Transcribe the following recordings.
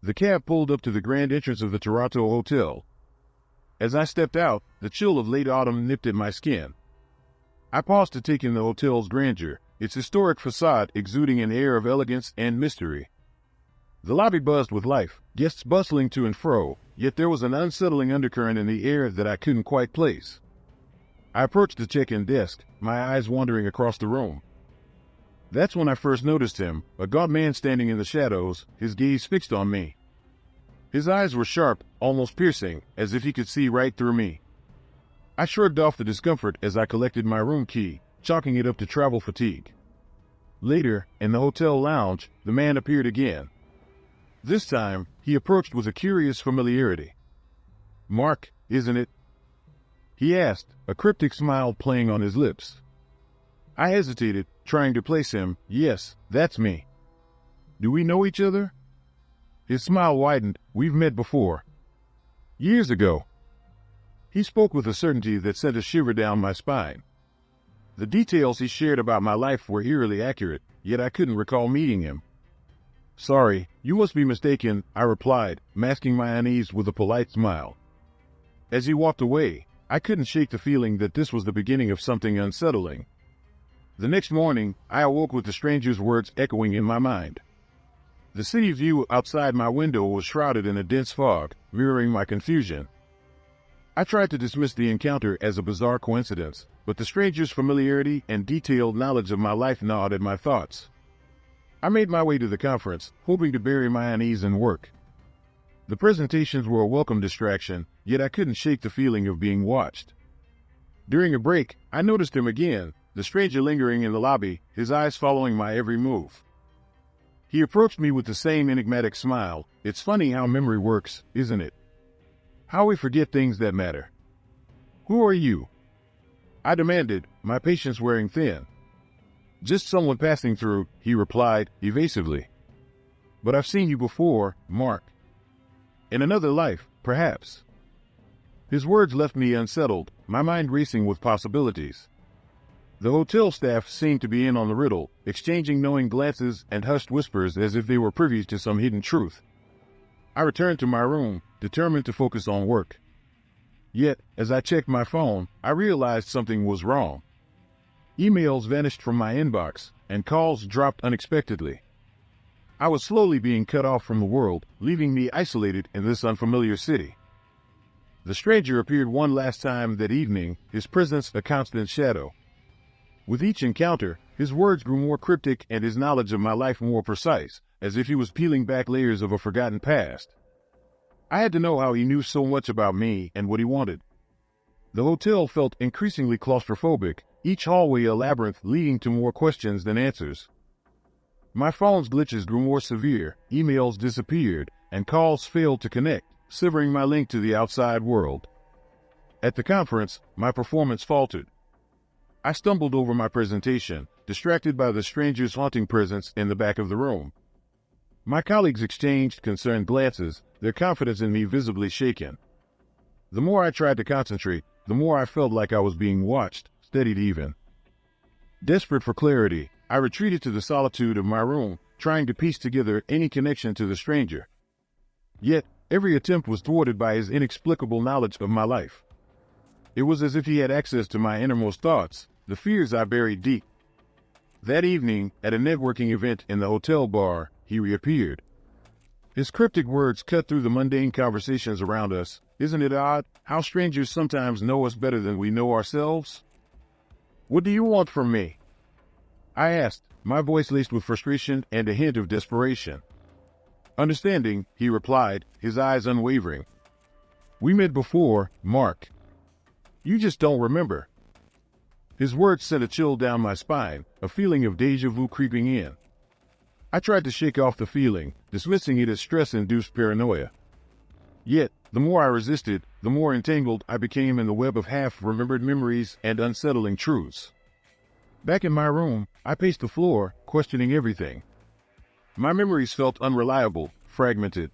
The cab pulled up to the grand entrance of the Toronto Hotel. As I stepped out, the chill of late autumn nipped at my skin. I paused to take in the hotel's grandeur, its historic facade exuding an air of elegance and mystery. The lobby buzzed with life, guests bustling to and fro, yet there was an unsettling undercurrent in the air that I couldn't quite place. I approached the check-in desk, my eyes wandering across the room. That's when I first noticed him, a gaunt man standing in the shadows, his gaze fixed on me. His eyes were sharp, almost piercing, as if he could see right through me. I shrugged off the discomfort as I collected my room key, chalking it up to travel fatigue. Later, in the hotel lounge, the man appeared again. This time, he approached with a curious familiarity. "Mark, isn't it?" he asked, a cryptic smile playing on his lips. I hesitated, trying to place him. "Yes, that's me." "Do we know each other?" His smile widened. "We've met before. Years ago." He spoke with a certainty that sent a shiver down my spine. The details he shared about my life were eerily accurate, yet I couldn't recall meeting him. "Sorry, you must be mistaken," I replied, masking my unease with a polite smile. As he walked away, I couldn't shake the feeling that this was the beginning of something unsettling. The next morning, I awoke with the stranger's words echoing in my mind. The city view outside my window was shrouded in a dense fog, mirroring my confusion. I tried to dismiss the encounter as a bizarre coincidence, but the stranger's familiarity and detailed knowledge of my life gnawed at my thoughts. I made my way to the conference, hoping to bury my unease in work. The presentations were a welcome distraction, yet I couldn't shake the feeling of being watched. During a break, I noticed him again, the stranger lingering in the lobby, his eyes following my every move. He approached me with the same enigmatic smile. "It's funny how memory works, isn't it? How we forget things that matter." "Who are you?" I demanded, my patience wearing thin. "Just someone passing through," he replied, evasively. "But I've seen you before, Mark. In another life, perhaps." His words left me unsettled, my mind racing with possibilities. The hotel staff seemed to be in on the riddle, exchanging knowing glances and hushed whispers as if they were privy to some hidden truth. I returned to my room, determined to focus on work. Yet, as I checked my phone, I realized something was wrong. Emails vanished from my inbox, and calls dropped unexpectedly. I was slowly being cut off from the world, leaving me isolated in this unfamiliar city. The stranger appeared one last time that evening, his presence a constant shadow. With each encounter, his words grew more cryptic and his knowledge of my life more precise, as if he was peeling back layers of a forgotten past. I had to know how he knew so much about me and what he wanted. The hotel felt increasingly claustrophobic, each hallway a labyrinth leading to more questions than answers. My phone's glitches grew more severe, emails disappeared, and calls failed to connect, severing my link to the outside world. At the conference, my performance faltered. I stumbled over my presentation, distracted by the stranger's haunting presence in the back of the room. My colleagues exchanged concerned glances, their confidence in me visibly shaken. The more I tried to concentrate, the more I felt like I was being watched, steadied even. Desperate for clarity, I retreated to the solitude of my room, trying to piece together any connection to the stranger. Yet, every attempt was thwarted by his inexplicable knowledge of my life. It was as if he had access to my innermost thoughts, the fears I buried deep. That evening, at a networking event in the hotel bar, he reappeared. His cryptic words cut through the mundane conversations around us. "Isn't it odd how strangers sometimes know us better than we know ourselves?" "What do you want from me?" I asked, my voice laced with frustration and a hint of desperation. "Understanding," he replied, his eyes unwavering. "We met before, Mark. You just don't remember." His words sent a chill down my spine, a feeling of déjà vu creeping in. I tried to shake off the feeling, dismissing it as stress-induced paranoia. Yet, the more I resisted, the more entangled I became in the web of half-remembered memories and unsettling truths. Back in my room, I paced the floor, questioning everything. My memories felt unreliable, fragmented.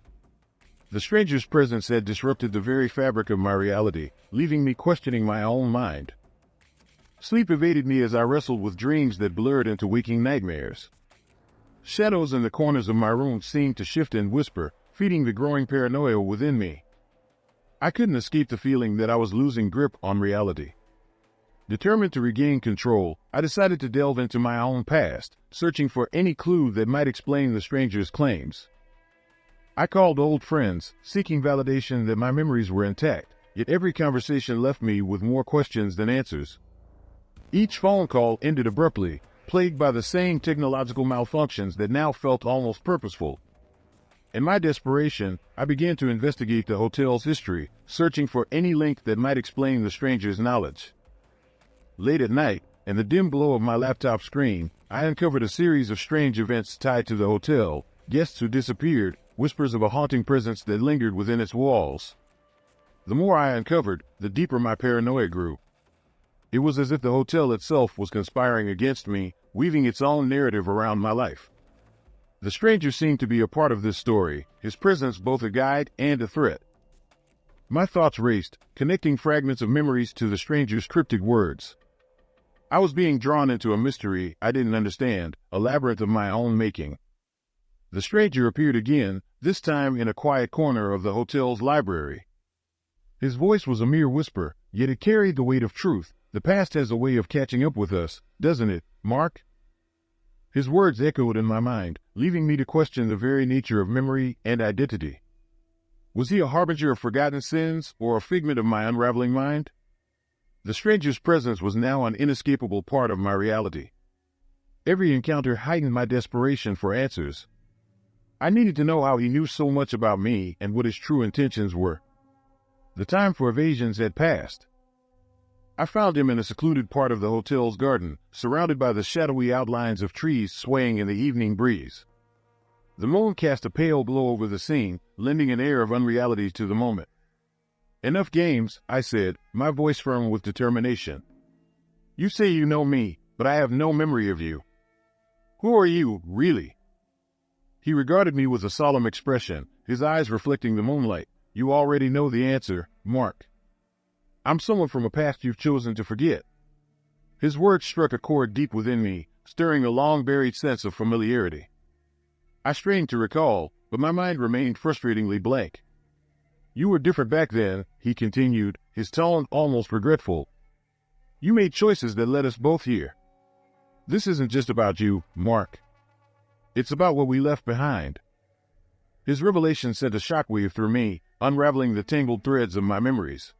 The stranger's presence had disrupted the very fabric of my reality, leaving me questioning my own mind. Sleep evaded me as I wrestled with dreams that blurred into waking nightmares. Shadows in the corners of my room seemed to shift and whisper, feeding the growing paranoia within me. I couldn't escape the feeling that I was losing grip on reality. Determined to regain control, I decided to delve into my own past, searching for any clue that might explain the stranger's claims. I called old friends, seeking validation that my memories were intact, yet every conversation left me with more questions than answers. Each phone call ended abruptly, plagued by the same technological malfunctions that now felt almost purposeful. In my desperation, I began to investigate the hotel's history, searching for any link that might explain the stranger's knowledge. Late at night, in the dim glow of my laptop screen, I uncovered a series of strange events tied to the hotel, guests who disappeared, whispers of a haunting presence that lingered within its walls. The more I uncovered, the deeper my paranoia grew. It was as if the hotel itself was conspiring against me, weaving its own narrative around my life. The stranger seemed to be a part of this story, his presence both a guide and a threat. My thoughts raced, connecting fragments of memories to the stranger's cryptic words. I was being drawn into a mystery I didn't understand, a labyrinth of my own making. The stranger appeared again, this time in a quiet corner of the hotel's library. His voice was a mere whisper, yet it carried the weight of truth. The past has a way of catching up with us, doesn't it, Mark? His words echoed in my mind, leaving me to question the very nature of memory and identity. Was he a harbinger of forgotten sins, or a figment of my unraveling mind? The stranger's presence was now an inescapable part of my reality. Every encounter heightened my desperation for answers. I needed to know how he knew so much about me and what his true intentions were. The time for evasions had passed. I found him in a secluded part of the hotel's garden, surrounded by the shadowy outlines of trees swaying in the evening breeze. The moon cast a pale glow over the scene, lending an air of unreality to the moment. "Enough games," I said, my voice firm with determination. "You say you know me, but I have no memory of you. Who are you, really?" He regarded me with a solemn expression, his eyes reflecting the moonlight. "You already know the answer, Mark. I'm someone from a past you've chosen to forget." His words struck a chord deep within me, stirring a long-buried sense of familiarity. I strained to recall, but my mind remained frustratingly blank. "You were different back then," he continued, his tone almost regretful. "You made choices that led us both here. This isn't just about you, Mark. It's about what we left behind." His revelation sent a shockwave through me, unraveling the tangled threads of my memories.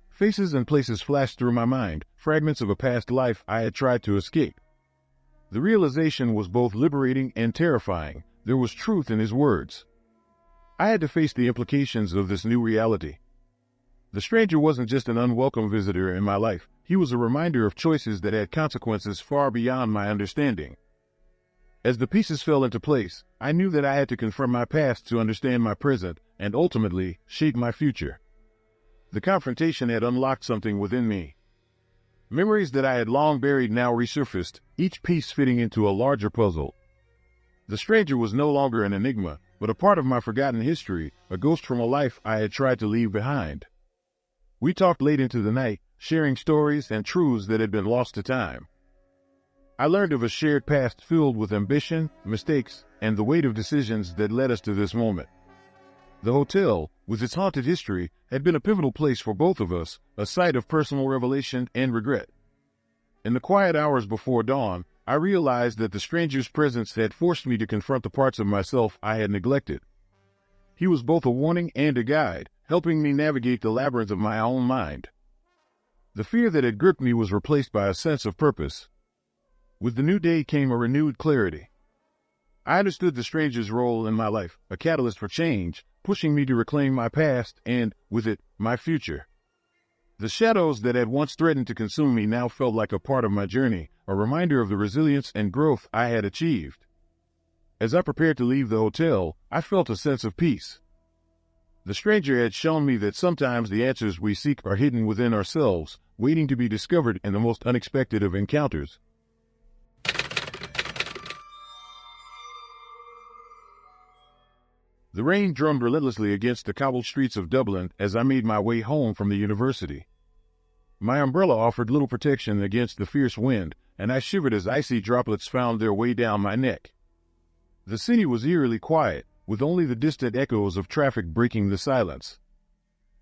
Faces and places flashed through my mind, fragments of a past life I had tried to escape. The realization was both liberating and terrifying. There was truth in his words. I had to face the implications of this new reality. The stranger wasn't just an unwelcome visitor in my life. He was a reminder of choices that had consequences far beyond my understanding. As the pieces fell into place, I knew that I had to confront my past to understand my present and ultimately shape my future. The confrontation had unlocked something within me. Memories that I had long buried now resurfaced, each piece fitting into a larger puzzle. The stranger was no longer an enigma, but a part of my forgotten history, a ghost from a life I had tried to leave behind. We talked late into the night, sharing stories and truths that had been lost to time. I learned of a shared past filled with ambition, mistakes, and the weight of decisions that led us to this moment. The hotel, with its haunted history, had been a pivotal place for both of us, a site of personal revelation and regret. In the quiet hours before dawn, I realized that the stranger's presence had forced me to confront the parts of myself I had neglected. He was both a warning and a guide, helping me navigate the labyrinth of my own mind. The fear that had gripped me was replaced by a sense of purpose. With the new day came a renewed clarity. I understood the stranger's role in my life, a catalyst for change, pushing me to reclaim my past and, with it, my future. The shadows that had once threatened to consume me now felt like a part of my journey, a reminder of the resilience and growth I had achieved. As I prepared to leave the hotel, I felt a sense of peace. The stranger had shown me that sometimes the answers we seek are hidden within ourselves, waiting to be discovered in the most unexpected of encounters. The rain drummed relentlessly against the cobbled streets of Dublin as I made my way home from the university. My umbrella offered little protection against the fierce wind, and I shivered as icy droplets found their way down my neck. The city was eerily quiet, with only the distant echoes of traffic breaking the silence.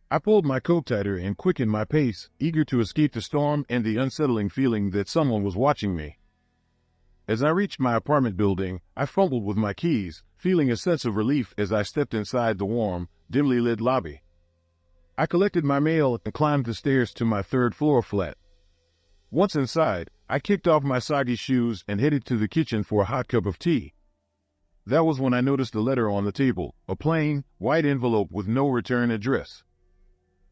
I pulled my coat tighter and quickened my pace, eager to escape the storm and the unsettling feeling that someone was watching me. As I reached my apartment building, I fumbled with my keys, feeling a sense of relief as I stepped inside the warm, dimly lit lobby. I collected my mail and climbed the stairs to my third-floor flat. Once inside, I kicked off my soggy shoes and headed to the kitchen for a hot cup of tea. That was when I noticed the letter on the table, a plain, white envelope with no return address.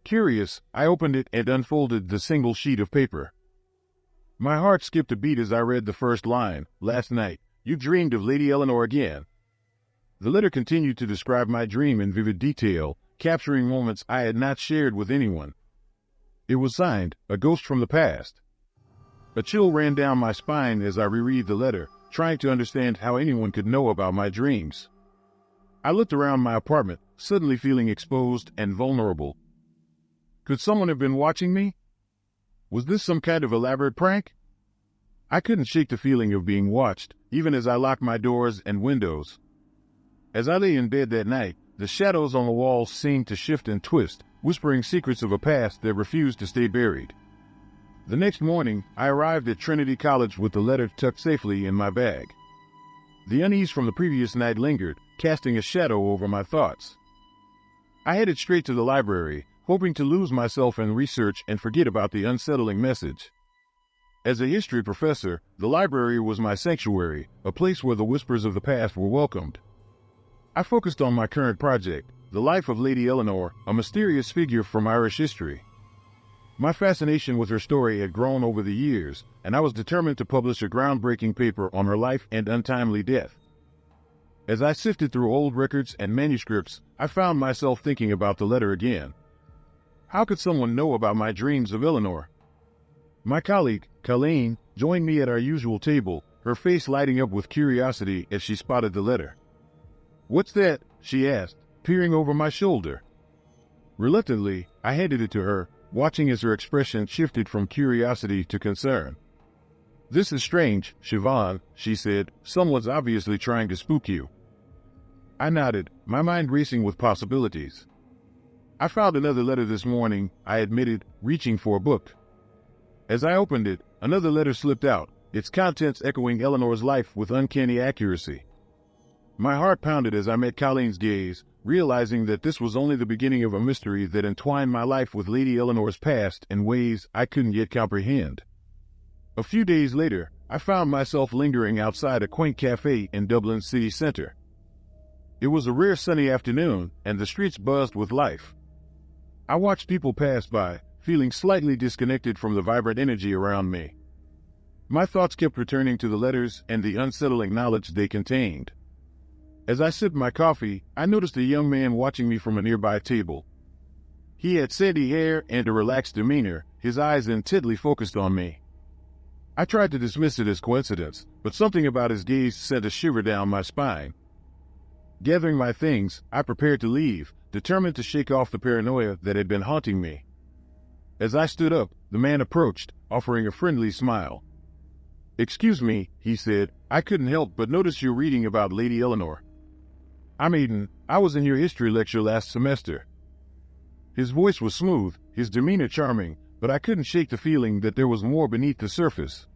Curious, I opened it and unfolded the single sheet of paper. My heart skipped a beat as I read the first line. Last night, you dreamed of Lady Eleanor again. The letter continued to describe my dream in vivid detail, capturing moments I had not shared with anyone. It was signed, A Ghost from the Past. A chill ran down my spine as I reread the letter, trying to understand how anyone could know about my dreams. I looked around my apartment, suddenly feeling exposed and vulnerable. Could someone have been watching me? Was this some kind of elaborate prank? I couldn't shake the feeling of being watched, even as I locked my doors and windows. As I lay in bed that night, the shadows on the walls seemed to shift and twist, whispering secrets of a past that refused to stay buried. The next morning, I arrived at Trinity College with the letter tucked safely in my bag. The unease from the previous night lingered, casting a shadow over my thoughts. I headed straight to the library, hoping to lose myself in research and forget about the unsettling message. As a history professor, the library was my sanctuary, a place where the whispers of the past were welcomed. I focused on my current project, the life of Lady Eleanor, a mysterious figure from Irish history. My fascination with her story had grown over the years, and I was determined to publish a groundbreaking paper on her life and untimely death. As I sifted through old records and manuscripts, I found myself thinking about the letter again. How could someone know about my dreams of Eleanor? My colleague, Colleen, joined me at our usual table, her face lighting up with curiosity as she spotted the letter. "What's that?" she asked, peering over my shoulder. Reluctantly, I handed it to her, watching as her expression shifted from curiosity to concern. "This is strange, Siobhan," she said. "Someone's obviously trying to spook you." I nodded, my mind racing with possibilities. "I found another letter this morning," I admitted, reaching for a book. As I opened it, another letter slipped out, its contents echoing Eleanor's life with uncanny accuracy. My heart pounded as I met Colleen's gaze, realizing that this was only the beginning of a mystery that entwined my life with Lady Eleanor's past in ways I couldn't yet comprehend. A few days later, I found myself lingering outside a quaint cafe in Dublin's city centre. It was a rare sunny afternoon, and the streets buzzed with life. I watched people pass by, feeling slightly disconnected from the vibrant energy around me. My thoughts kept returning to the letters and the unsettling knowledge they contained. As I sipped my coffee, I noticed a young man watching me from a nearby table. He had sandy hair and a relaxed demeanor, his eyes intently focused on me. I tried to dismiss it as coincidence, but something about his gaze sent a shiver down my spine. Gathering my things, I prepared to leave, determined to shake off the paranoia that had been haunting me. As I stood up, the man approached, offering a friendly smile. "Excuse me," he said, "I couldn't help but notice you're reading about Lady Eleanor." "I'm Aiden. I was in your history lecture last semester." His voice was smooth, his demeanor charming, but I couldn't shake the feeling that there was more beneath the surface.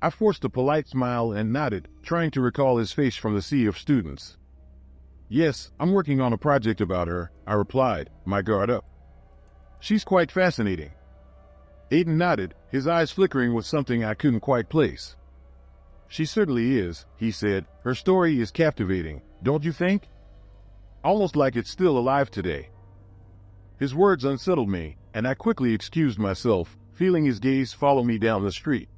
I forced a polite smile and nodded, trying to recall his face from the sea of students. "Yes, I'm working on a project about her," I replied, my guard up. "She's quite fascinating." Aiden nodded, his eyes flickering with something I couldn't quite place. "She certainly is," he said. "Her story is captivating, don't you think? Almost like it's still alive today." His words unsettled me, and I quickly excused myself, feeling his gaze follow me down the street.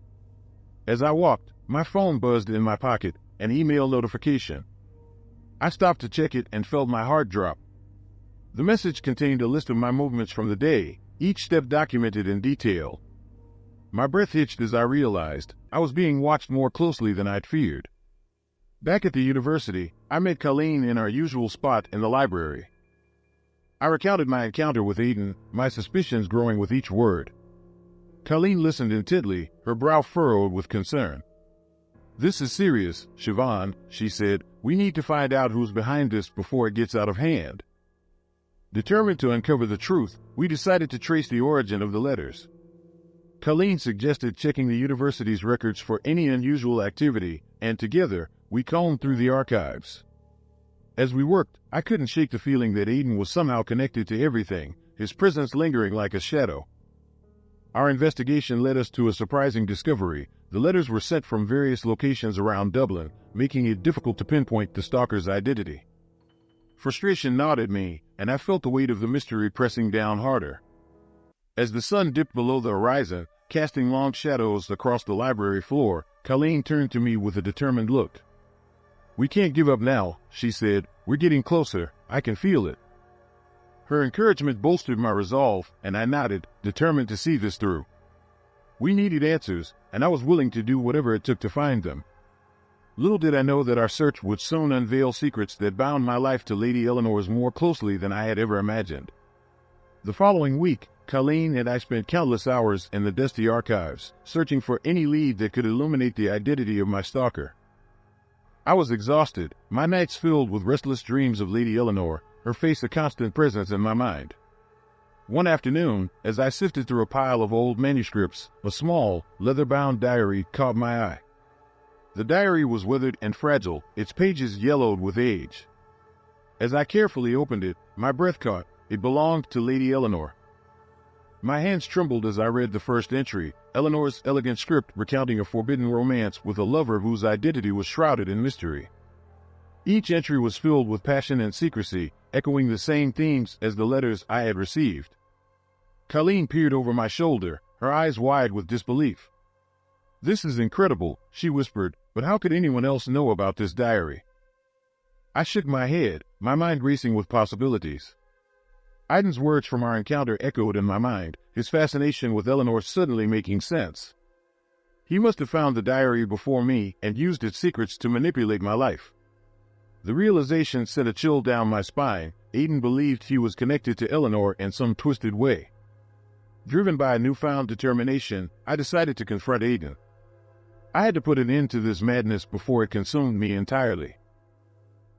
As I walked, my phone buzzed in my pocket, an email notification. I stopped to check it and felt my heart drop. The message contained a list of my movements from the day, each step documented in detail. My breath hitched as I realized I was being watched more closely than I'd feared. Back at the university, I met Colleen in our usual spot in the library. I recounted my encounter with Aiden, my suspicions growing with each word. Colleen listened intently, her brow furrowed with concern. "This is serious, Siobhan," she said. "We need to find out who's behind this before it gets out of hand." Determined to uncover the truth, we decided to trace the origin of the letters. Colleen suggested checking the university's records for any unusual activity, and together, we combed through the archives. As we worked, I couldn't shake the feeling that Aiden was somehow connected to everything, his presence lingering like a shadow. Our investigation led us to a surprising discovery. The letters were sent from various locations around Dublin, making it difficult to pinpoint the stalker's identity. Frustration gnawed at me, and I felt the weight of the mystery pressing down harder. As the sun dipped below the horizon, casting long shadows across the library floor, Colleen turned to me with a determined look. "We can't give up now," she said. "We're getting closer. I can feel it." Her encouragement bolstered my resolve, and I nodded, determined to see this through. We needed answers, and I was willing to do whatever it took to find them. Little did I know that our search would soon unveil secrets that bound my life to Lady Eleanor's more closely than I had ever imagined. The following week, Colleen and I spent countless hours in the dusty archives, searching for any lead that could illuminate the identity of my stalker. I was exhausted, my nights filled with restless dreams of Lady Eleanor, her face a constant presence in my mind. One afternoon, as I sifted through a pile of old manuscripts, a small, leather-bound diary caught my eye. The diary was withered and fragile, its pages yellowed with age. As I carefully opened it, my breath caught. It belonged to Lady Eleanor. My hands trembled as I read the first entry, Eleanor's elegant script recounting a forbidden romance with a lover whose identity was shrouded in mystery. Each entry was filled with passion and secrecy, echoing the same themes as the letters I had received. Colleen peered over my shoulder, her eyes wide with disbelief. "This is incredible," she whispered, "but how could anyone else know about this diary?" I shook my head, my mind racing with possibilities. Aiden's words from our encounter echoed in my mind, his fascination with Eleanor suddenly making sense. He must have found the diary before me and used its secrets to manipulate my life. The realization sent a chill down my spine. Aiden believed he was connected to Eleanor in some twisted way. Driven by a newfound determination, I decided to confront Aiden. I had to put an end to this madness before it consumed me entirely.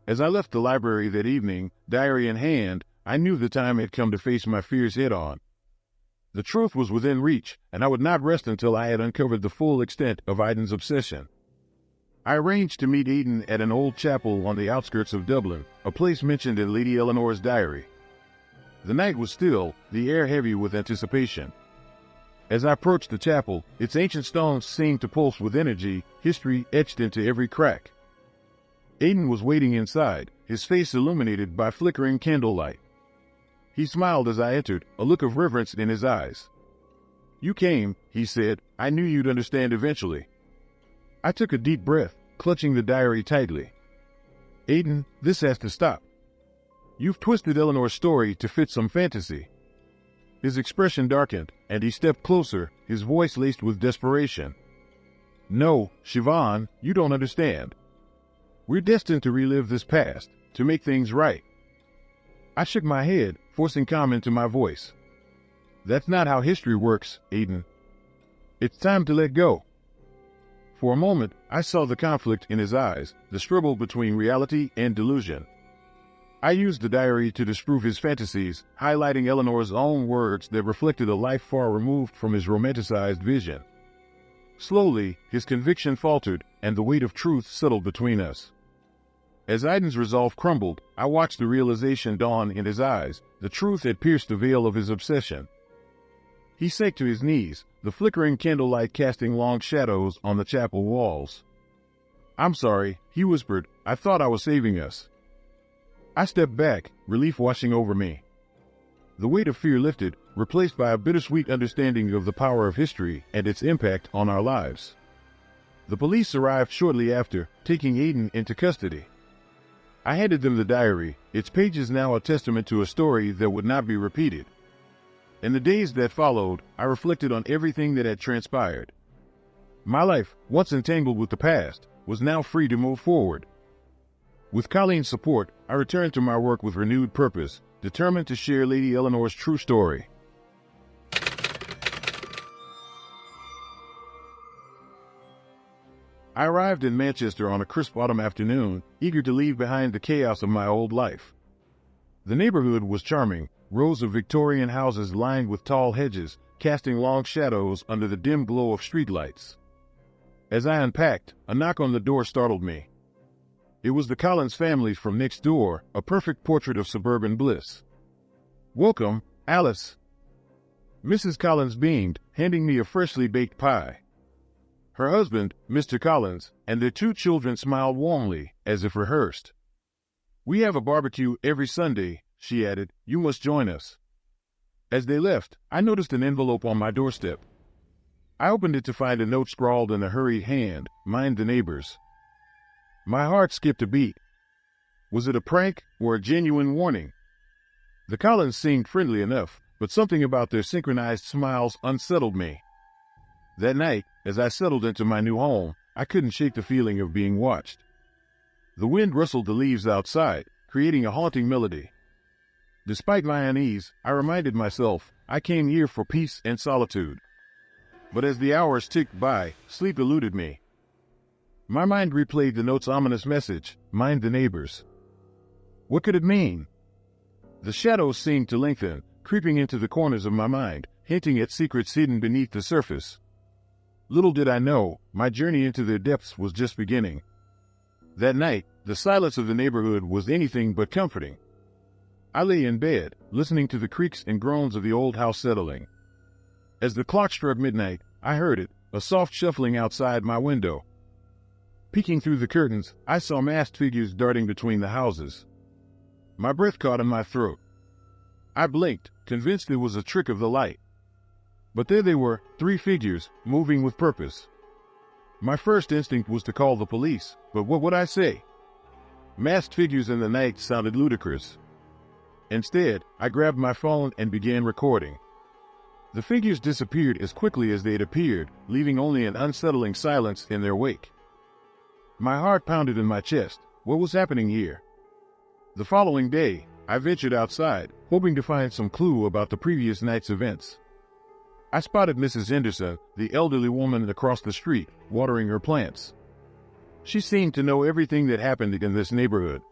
As I left the library that evening, diary in hand, I knew the time had come to face my fears head-on. The truth was within reach, and I would not rest until I had uncovered the full extent of Aiden's obsession. I arranged to meet Aiden at an old chapel on the outskirts of Dublin, a place mentioned in Lady Eleanor's diary. The night was still, the air heavy with anticipation. As I approached the chapel, its ancient stones seemed to pulse with energy, history etched into every crack. Aiden was waiting inside, his face illuminated by flickering candlelight. He smiled as I entered, a look of reverence in his eyes. "You came," he said. "I knew you'd understand eventually." I took a deep breath, clutching the diary tightly. "Aiden, this has to stop. You've twisted Eleanor's story to fit some fantasy." His expression darkened, and he stepped closer, his voice laced with desperation. "No, Siobhan, you don't understand. We're destined to relive this past, to make things right." I shook my head, forcing calm into my voice. "That's not how history works, Aiden. It's time to let go." For a moment, I saw the conflict in his eyes, the struggle between reality and delusion. I used the diary to disprove his fantasies, highlighting Eleanor's own words that reflected a life far removed from his romanticized vision. Slowly, his conviction faltered, and the weight of truth settled between us. As Aiden's resolve crumbled, I watched the realization dawn in his eyes. The truth had pierced the veil of his obsession. He sank to his knees, the flickering candlelight casting long shadows on the chapel walls. "I'm sorry," he whispered. "I thought I was saving us." I stepped back, relief washing over me. The weight of fear lifted, replaced by a bittersweet understanding of the power of history and its impact on our lives. The police arrived shortly after, taking Aiden into custody. I handed them the diary, its pages now a testament to a story that would not be repeated. In the days that followed, I reflected on everything that had transpired. My life, once entangled with the past, was now free to move forward. With Colleen's support, I returned to my work with renewed purpose, determined to share Lady Eleanor's true story. I arrived in Manchester on a crisp autumn afternoon, eager to leave behind the chaos of my old life. The neighborhood was charming, rows of Victorian houses lined with tall hedges, casting long shadows under the dim glow of streetlights. As I unpacked, a knock on the door startled me. It was the Collins family from next door, a perfect portrait of suburban bliss. "Welcome, Alice." Mrs. Collins beamed, handing me a freshly baked pie. Her husband, Mr. Collins, and their 2 children smiled warmly, as if rehearsed. "We have a barbecue every Sunday," she added. "You must join us." As they left, I noticed an envelope on my doorstep. I opened it to find a note scrawled in a hurried hand, "Mind the neighbors." My heart skipped a beat. Was it a prank or a genuine warning? The Collins seemed friendly enough, but something about their synchronized smiles unsettled me. That night, as I settled into my new home, I couldn't shake the feeling of being watched. The wind rustled the leaves outside, creating a haunting melody. Despite my unease, I reminded myself I came here for peace and solitude. But as the hours ticked by, sleep eluded me. My mind replayed the note's ominous message, "Mind the neighbors." What could it mean? The shadows seemed to lengthen, creeping into the corners of my mind, hinting at secrets hidden beneath the surface. Little did I know, my journey into their depths was just beginning. That night, the silence of the neighborhood was anything but comforting. I lay in bed, listening to the creaks and groans of the old house settling. As the clock struck midnight, I heard it, a soft shuffling outside my window. Peeking through the curtains, I saw masked figures darting between the houses. My breath caught in my throat. I blinked, convinced it was a trick of the light. But there they were, 3 figures, moving with purpose. My first instinct was to call the police, but what would I say? Masked figures in the night sounded ludicrous. Instead, I grabbed my phone and began recording. The figures disappeared as quickly as they had appeared, leaving only an unsettling silence in their wake. My heart pounded in my chest. What was happening here? The following day, I ventured outside, hoping to find some clue about the previous night's events. I spotted Mrs. Henderson, the elderly woman across the street, watering her plants. She seemed to know everything that happened in this neighborhood.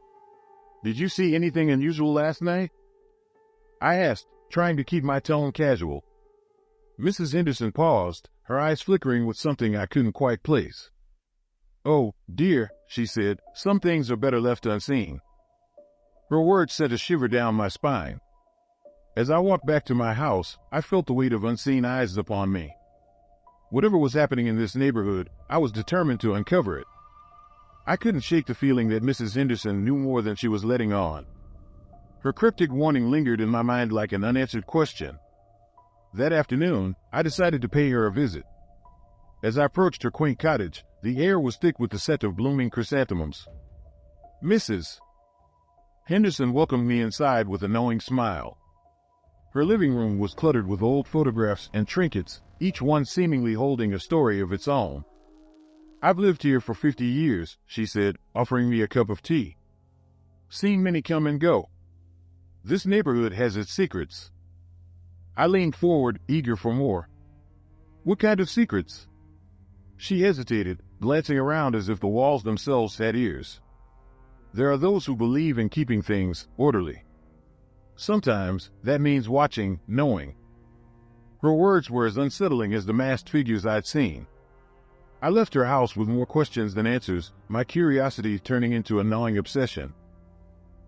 "Did you see anything unusual last night?" I asked, trying to keep my tone casual. Mrs. Henderson paused, her eyes flickering with something I couldn't quite place. "Oh, dear," she said, "some things are better left unseen." Her words sent a shiver down my spine. As I walked back to my house, I felt the weight of unseen eyes upon me. Whatever was happening in this neighborhood, I was determined to uncover it. I couldn't shake the feeling that Mrs. Henderson knew more than she was letting on. Her cryptic warning lingered in my mind like an unanswered question. That afternoon, I decided to pay her a visit. As I approached her quaint cottage, the air was thick with the scent of blooming chrysanthemums. "Mrs. Henderson welcomed me inside with a knowing smile. Her living room was cluttered with old photographs and trinkets, each one seemingly holding a story of its own. "I've lived here for 50 years, she said, offering me a cup of tea. "Seen many come and go. This neighborhood has its secrets." I leaned forward, eager for more. "What kind of secrets?" She hesitated, glancing around as if the walls themselves had ears. "There are those who believe in keeping things orderly. Sometimes that means watching, knowing." Her words were as unsettling as the masked figures I'd seen. I left her house with more questions than answers, my curiosity turning into a gnawing obsession.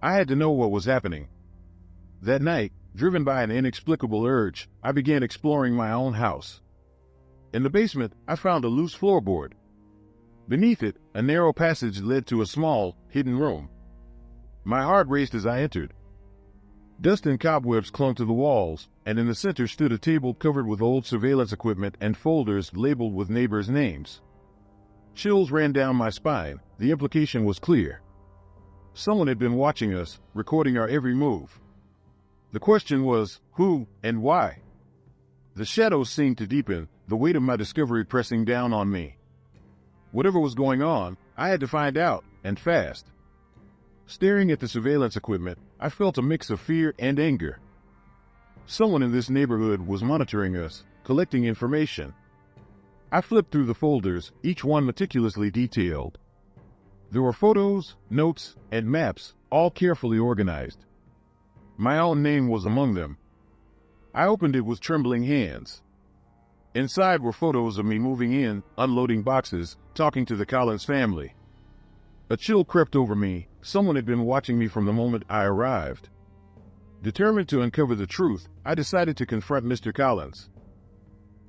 I had to know what was happening. That night, driven by an inexplicable urge, I began exploring my own house. In the basement, I found a loose floorboard. Beneath it, a narrow passage led to a small, hidden room. My heart raced as I entered. Dust and cobwebs clung to the walls, and in the center stood a table covered with old surveillance equipment and folders labeled with neighbors' names. Chills ran down my spine. The implication was clear. Someone had been watching us, recording our every move. The question was, who and why? The shadows seemed to deepen, the weight of my discovery pressing down on me. Whatever was going on, I had to find out, and fast. Staring at the surveillance equipment, I felt a mix of fear and anger. Someone in this neighborhood was monitoring us, collecting information. I flipped through the folders, each one meticulously detailed. There were photos, notes, and maps, all carefully organized. My own name was among them. I opened it with trembling hands. Inside were photos of me moving in, unloading boxes, talking to the Collins family. A chill crept over me. Someone had been watching me from the moment I arrived. Determined to uncover the truth, I decided to confront Mr. Collins.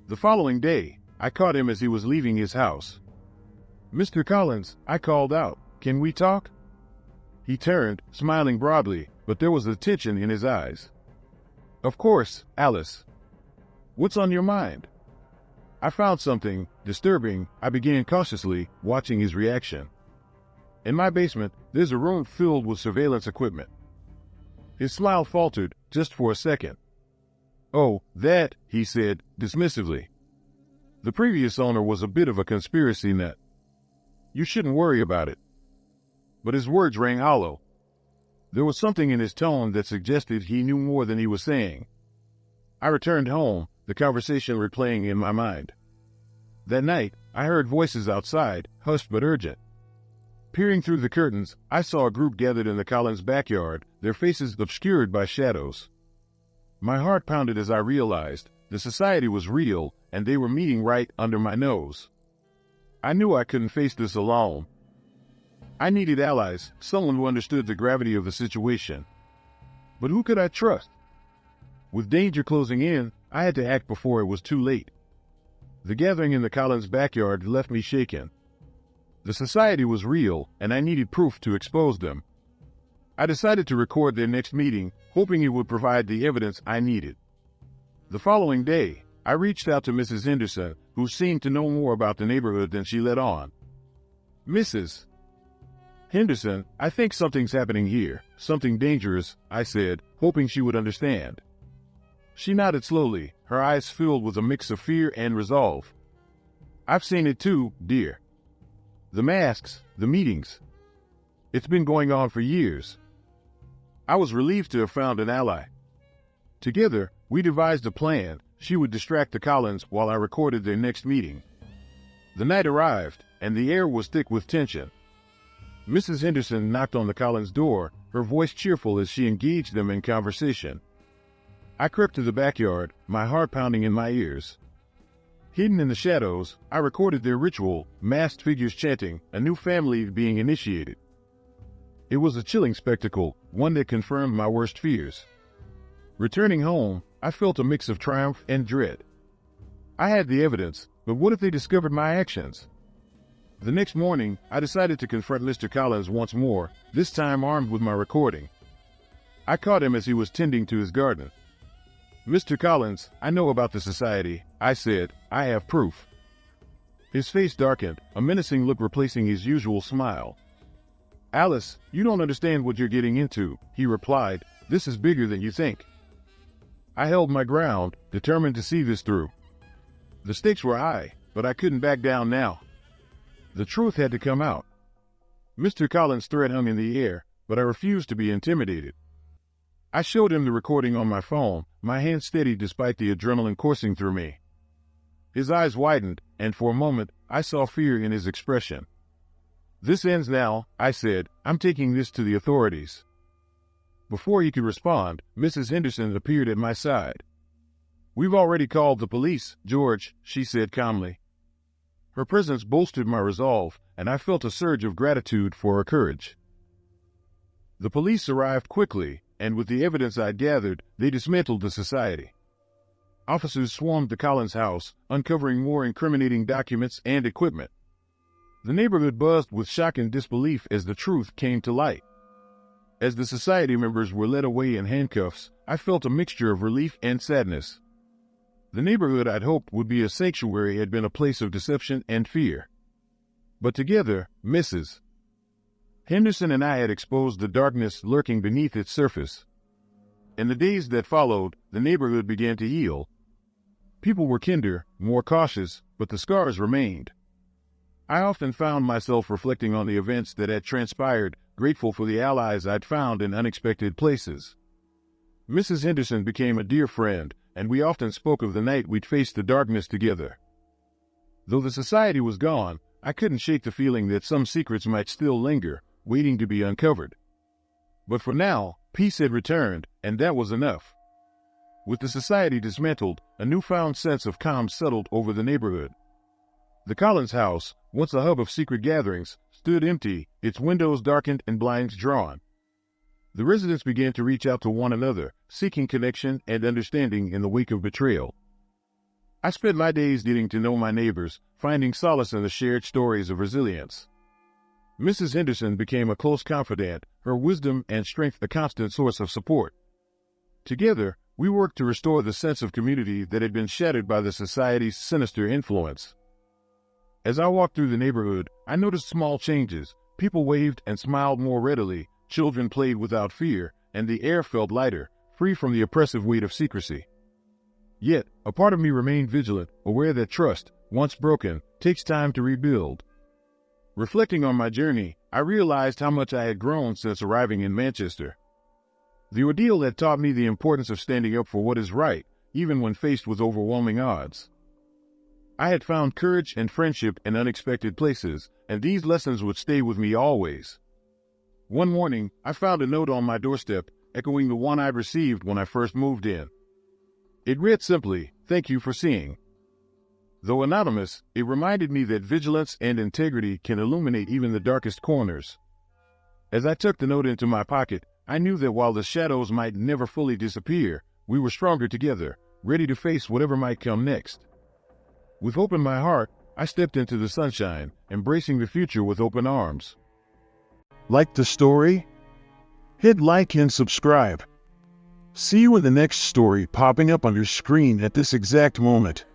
The following day, I caught him as he was leaving his house. "Mr. Collins," I called out, "can we talk?" He turned, smiling broadly, but there was a tension in his eyes. "Of course, Alice. What's on your mind?" I found something disturbing. I began cautiously, watching his reaction. "In my basement, there's a room filled with surveillance equipment." His smile faltered, just for a second. "Oh, that," he said, dismissively. "The previous owner was a bit of a conspiracy nut. You shouldn't worry about it." But his words rang hollow. There was something in his tone that suggested he knew more than he was saying. I returned home, the conversation replaying in my mind. That night, I heard voices outside, hushed but urgent. Peering through the curtains, I saw a group gathered in the Collins backyard, their faces obscured by shadows. My heart pounded as I realized the society was real, and they were meeting right under my nose. I knew I couldn't face this alone. I needed allies, someone who understood the gravity of the situation. But who could I trust? With danger closing in, I had to act before it was too late. The gathering in the Collins backyard left me shaken. The society was real, and I needed proof to expose them. I decided to record their next meeting, hoping it would provide the evidence I needed. The following day, I reached out to Mrs. Henderson, who seemed to know more about the neighborhood than she let on. "Mrs. Henderson, I think something's happening here, something dangerous," I said, hoping she would understand. She nodded slowly, her eyes filled with a mix of fear and resolve. "I've seen it too, dear. The masks, the meetings. It's been going on for years." I was relieved to have found an ally. Together, we devised a plan. She would distract the Collins while I recorded their next meeting. The night arrived, and the air was thick with tension. Mrs. Henderson knocked on the Collins' door, her voice cheerful as she engaged them in conversation. I crept to the backyard, my heart pounding in my ears. Hidden in the shadows, I recorded their ritual, masked figures chanting, a new family being initiated. It was a chilling spectacle, one that confirmed my worst fears. Returning home, I felt a mix of triumph and dread. I had the evidence, but what if they discovered my actions? The next morning, I decided to confront Mr. Collins once more, this time armed with my recording. I caught him as he was tending to his garden. "Mr. Collins, I know about the society," I said. "I have proof." His face darkened, a menacing look replacing his usual smile. "Alice, you don't understand what you're getting into," he replied. "This is bigger than you think." I held my ground, determined to see this through. The stakes were high, but I couldn't back down now. The truth had to come out. Mr. Collins' threat hung in the air, but I refused to be intimidated. I showed him the recording on my phone, my hand steady despite the adrenaline coursing through me. His eyes widened, and for a moment, I saw fear in his expression. "This ends now," I said. "I'm taking this to the authorities." Before he could respond, Mrs. Henderson appeared at my side. "We've already called the police, George," she said calmly. Her presence bolstered my resolve, and I felt a surge of gratitude for her courage. The police arrived quickly, and with the evidence I'd gathered, they dismantled the society. Officers swarmed the Collins house, uncovering more incriminating documents and equipment. The neighborhood buzzed with shock and disbelief as the truth came to light. As the society members were led away in handcuffs, I felt a mixture of relief and sadness. The neighborhood I'd hoped would be a sanctuary had been a place of deception and fear. But together, Mrs. Henderson and I had exposed the darkness lurking beneath its surface. In the days that followed, the neighborhood began to heal. People were kinder, more cautious, but the scars remained. I often found myself reflecting on the events that had transpired, grateful for the allies I'd found in unexpected places. Mrs. Henderson became a dear friend, and we often spoke of the night we'd faced the darkness together. Though the society was gone, I couldn't shake the feeling that some secrets might still linger, waiting to be uncovered. But for now, peace had returned, and that was enough. With the society dismantled, a newfound sense of calm settled over the neighborhood. The Collins house, once a hub of secret gatherings, stood empty, its windows darkened and blinds drawn. The residents began to reach out to one another, seeking connection and understanding in the wake of betrayal. I spent my days getting to know my neighbors, finding solace in the shared stories of resilience. Mrs. Henderson became a close confidant, her wisdom and strength a constant source of support. Together, we worked to restore the sense of community that had been shattered by the society's sinister influence. As I walked through the neighborhood, I noticed small changes. People waved and smiled more readily, children played without fear, and the air felt lighter, free from the oppressive weight of secrecy. Yet, a part of me remained vigilant, aware that trust, once broken, takes time to rebuild. Reflecting on my journey, I realized how much I had grown since arriving in Manchester. The ordeal had taught me the importance of standing up for what is right, even when faced with overwhelming odds. I had found courage and friendship in unexpected places, and these lessons would stay with me always. One morning, I found a note on my doorstep, echoing the one I received when I first moved in. It read simply, "Thank you for seeing." Though anonymous, it reminded me that vigilance and integrity can illuminate even the darkest corners. As I tucked the note into my pocket, I knew that while the shadows might never fully disappear, we were stronger together, ready to face whatever might come next. With hope in my heart, I stepped into the sunshine, embracing the future with open arms. Like the story? Hit like and subscribe. See you in the next story popping up on your screen at this exact moment.